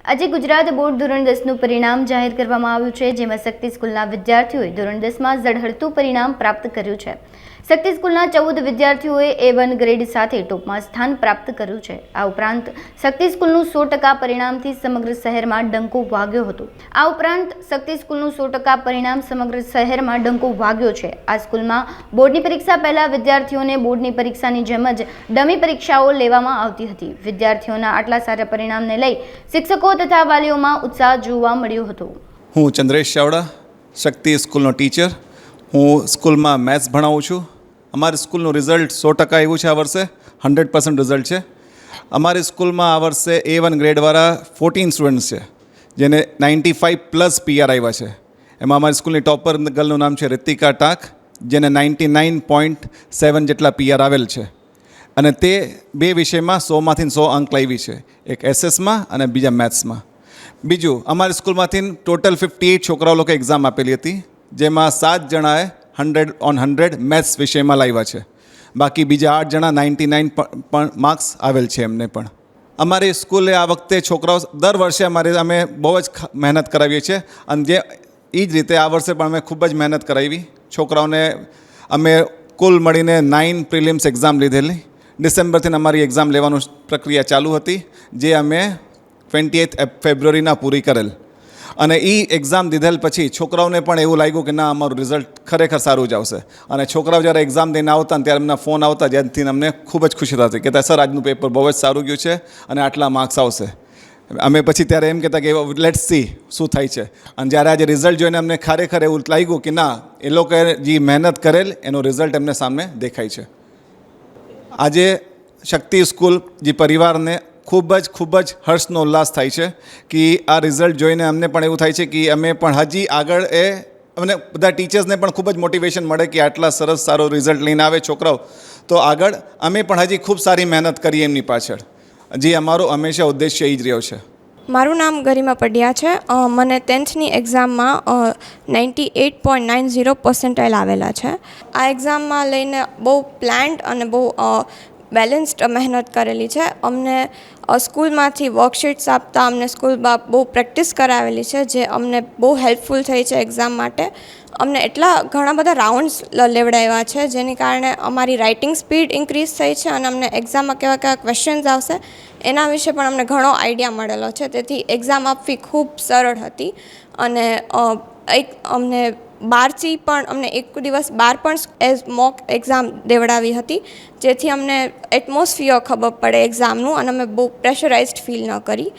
આજે ગુજરાત બોર્ડ ધોરણ 10નું પરિણામ જાહેર કરવામાં આવ્યું છે, જેમાં શક્તિ સ્કૂલના વિદ્યાર્થીઓએ ધોરણ 10માં ઝળહળતું પરિણામ પ્રાપ્ત કર્યું છે. શક્તિ સ્કૂલના 14 વિદ્યાર્થીઓએ A1 ગ્રેડ સાથે ટોપમાં સ્થાન પ્રાપ્ત કર્યું છે. આ ઉપરાંત શક્તિ સ્કૂલનું 100% પરિણામથી સમગ્ર શહેરમાં ડંકો વાગ્યો હતો. આ સ્કૂલમાં બોર્ડની પરીક્ષા પહેલા વિદ્યાર્થીઓને બોર્ડની પરીક્ષાની જેમ જ ડમી પરીક્ષાઓ લેવામાં આવતી હતી. વિદ્યાર્થીઓના આટલા સારા પરિણામને લઈ શિક્ષકો તથા વાલીઓમાં ઉત્સાહ જોવા મળ્યો હતો. હું ચંદ્રેશ ચાવડા, શક્તિ સ્કૂલનો ટીચર. હું સ્કૂલમાં મેથ્સ ભણાવું છું. અમારી સ્કૂલનું રિઝલ્ટ 100% આવ્યું છે. આ વર્ષે 100% રિઝલ્ટ છે. અમારી સ્કૂલમાં આ વર્ષે A1 ગ્રેડવાળા 14 સ્ટુડન્ટ્સ છે, જેને 95+ PR આવ્યા છે. એમાં અમારી સ્કૂલની ટોપર ગર્લનું નામ છે રિતિકા ટાંક, જેને 99.7 જેટલા PR આવેલ છે. અને તે 2 વિષયમાં 100માંથી 100 અંક લાવી છે, એક SSમાં અને બીજા મેથ્સમાં. બીજું, અમારી સ્કૂલમાંથી ટોટલ 58 છોકરાઓ લોકો એક્ઝામ આપેલી હતી, જેમાં 7 જણાએ 100/100 મેથ્સ વિષયમાં લાવ્યા છે. બાકી બીજા 8 જણા 99 માર્ક્સ આવેલ છે એમને પણ. અમારી સ્કૂલે આ વખતે છોકરાઓ દર વર્ષે અમે બહુ જ મહેનત કરાવીએ છીએ, અને એ જ રીતે આ વર્ષે પણ અમે ખૂબ જ મહેનત કરાવી. છોકરાઓને અમે કુલ મળીને 9 પ્રિલિમ્સ એક્ઝામ લીધેલી. ડિસેમ્બરથી અમારી એક્ઝામ લેવાની પ્રક્રિયા ચાલુ હતી, જે અમે 28 ફેબ્રુઆરીના પૂરી કરેલ. અને એ એક્ઝામ દીધેલ પછી છોકરાઓને પણ એવું લાગ્યું કે ના, અમારું રિઝલ્ટ ખરેખર સારું જ આવશે. અને છોકરાઓ જ્યારે એક્ઝામ દઈને આવતા ને ત્યારે એમના ફોન આવતા, જ્યાંથી અમને ખૂબ જ ખુશી થતી કે સર, આજનું પેપર બહુ જ સારું ગયું છે અને આટલા માર્ક્સ આવશે. અમે પછી ત્યારે એમ કહેતા કે લેટ્સ સી શું થાય છે. અને જ્યારે આજે રિઝલ્ટ જોઈને અમને ખરેખર એવું લાગ્યું કે ના, એ લોકોએ જે મહેનત કરેલ એનો રિઝલ્ટ એમને સામે દેખાય છે. આજે શક્તિ સ્કૂલ જે પરિવારને ખૂબ જ હર્ષનો ઉલ્લાસ થાય છે કે આ રિઝલ્ટ જોઈને અમને પણ એવું થાય છે કે અમે પણ હજી આગળ અમને બધા ટીચર્સને પણ ખૂબ જ મોટિવેશન મળે કે આટલા સરસ સારો રિઝલ્ટ લઈને આવે છોકરાઓ, તો આગળ અમે પણ હજી ખૂબ સારી મહેનત કરીએ એમની પાછળ. જે અમારો હંમેશા ઉદ્દેશ્ય એ જ રહ્યો છે. મારું નામ ગરિમા પડિયા છે. મને 10thની એક્ઝામમાં 98.90% આવેલા છે. આ એક્ઝામમાં લઈને બહુ પ્લાન્ડ અને બહુ બેલેન્સ્ડ મહેનત કરેલી છે. અમને સ્કૂલમાંથી વર્કશીટ્સ આપતા અમને સ્કૂલમાં બહુ પ્રેક્ટિસ કરાવેલી છે, જે અમને બહુ હેલ્પફુલ થઈ છે એક્ઝામ માટે. અમને ઘણા બધા રાઉન્ડ્સ લેવડાવ્યા છે, જેને કારણે અમારી રાઇટિંગ સ્પીડ ઇન્ક્રીઝ થઈ છે, અને અમને એક્ઝામમાં કેવા ક્વેશ્ચન્સ આવશે એના વિશે પણ અમને ઘણો આઈડિયા મળેલો છે. તેથી એક્ઝામ આપવી ખૂબ સરળ હતી. અને અમને 12થી પણ અમને એક દિવસ 12 પણ એઝ મોક એક્ઝામ દેવડાવી હતી, જેથી અમને એટમોસ્ફિયર ખબર પડે એક્ઝામનું, અને અમે બહુ પ્રેશરાઇઝ્ડ ફીલ ન કરી.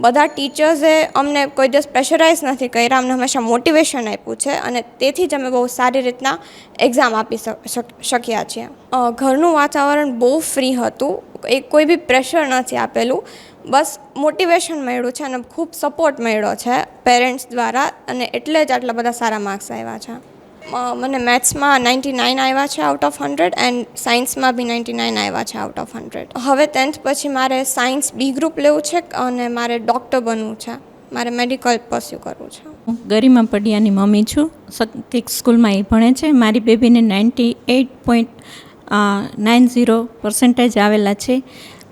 બધા ટીચર્સે અમને કોઈ દિવસ પ્રેશરાઇઝ નથી કર્યા, અમને હંમેશા મોટિવેશન આપ્યું છે, અને તેથી જ અમે બહુ સારી રીતના એક્ઝામ આપી શક્યા છીએ. ઘરનું વાતાવરણ બહુ ફ્રી હતું, કોઈ બી પ્રેશર નથી આપેલું, બસ મોટિવેશન મળ્યું છે અને ખૂબ સપોર્ટ મળ્યો છે પેરેન્ટ્સ દ્વારા, અને એટલે જ આટલા બધા સારા માર્ક્સ આવ્યા છે. મને મેથ્સમાં 99 આવ્યા છે આઉટ ઓફ 100, એન્ડ સાયન્સમાં બી 99 આવ્યા છે આઉટ ઓફ 100. હવે 10th પછી મારે સાયન્સ B ગ્રુપ લેવું છે અને મારે ડૉક્ટર બનવું છે, મારે મેડિકલ પરસ્યુ કરવું છે. હું ગરિમા પડિયાની મમ્મી છું. શક્તિ સ્કૂલમાં એ ભણે છે. મારી બેબીને 98.90% આવેલા છે.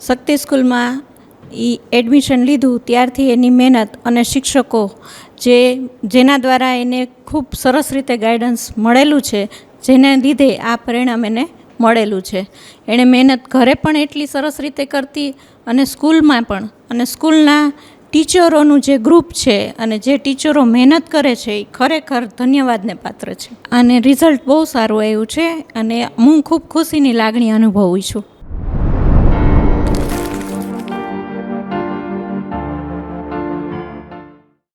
શક્તિ સ્કૂલમાં એડમિશન લીધું ત્યારથી એની મહેનત અને શિક્ષકો જેના દ્વારા એને ખૂબ સરસ રીતે ગાઈડન્સ મળેલું છે, જેને લીધે આ પરિણામ એને મળેલું છે. એણે મહેનત ઘરે પણ એટલી સરસ રીતે કરતી, અને સ્કૂલમાં પણ. અને સ્કૂલના ટીચરોનું જે ગ્રુપ છે અને જે ટીચરો મહેનત કરે છે એ ખરેખર ધન્યવાદને પાત્ર છે. અને રિઝલ્ટ બહુ સારું આવ્યું છે, અને હું ખૂબ ખુશીની લાગણી અનુભવું છું.